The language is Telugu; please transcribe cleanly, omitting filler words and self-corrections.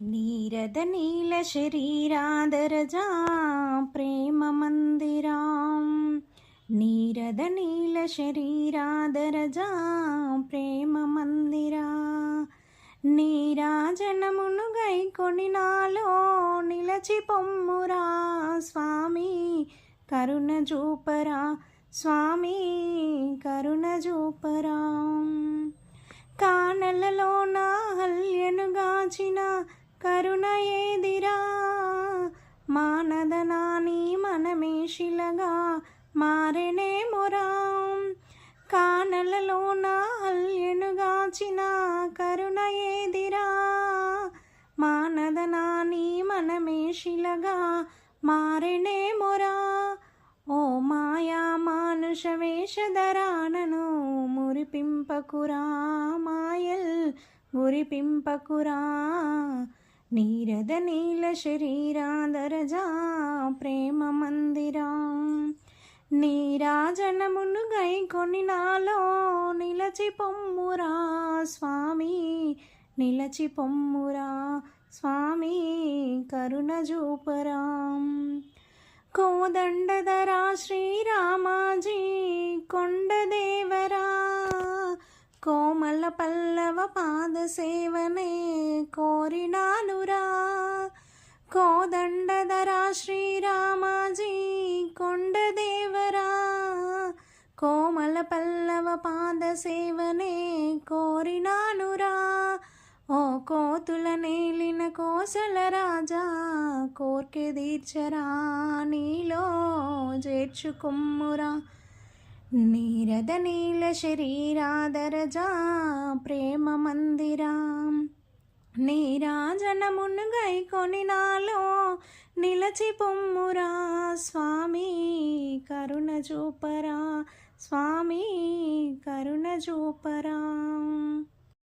నీరద నీల శరీరాదరజా ప్రేమ మందిరాం నీరద నీల శరీరాదరజా ప్రేమ మందిరా నీరాజనమును గైకొని నాలో నిలచి పొమ్మురా స్వామి కరుణ చూపరా స్వామి కరుణ చూపరా కానలలో నా హల్యను గాచిన కరుణ ఏదిరా మానదనాని మనమే శిలగా మారెనే మొరా కానలలో నా హల్యను గాచిన కరుణ ఏదిరా మానదనాని మనమే శిలగా మారెనే మొరా ఓ మాయా మానుష వేషధరానను మురిపింపకురా మాయల్ మురిపింపకురా నీరద నీల శరీరాదరజా ప్రేమ మందిరా నీరాజనమును గైకొని నాలో నిలచి పొమ్మురా స్వామి నిలచి పొమ్మురా స్వామి కరుణ చూపరా కోదండధరా శ్రీరామాజీ కొండదేవరా కోమల పల్లవ పాద సేవనే కోరినానురా కోదండధరా శ్రీరామాజీ కొండదేవరా కోమల పల్లవ పాద సేవనే కోరినానురా ఓ కోతుల నేలిన కోసల రాజా కోర్కె తీర్చరా నీలో చేర్చుకొమ్మురా నీరద నీల శరీరాదరజా ప్రేమ మందిరా నీరాజనమును గైకొని నాలో నిలచి పొమ్మురా స్వామి కరుణ చూపరా స్వామి కరుణ చూపరా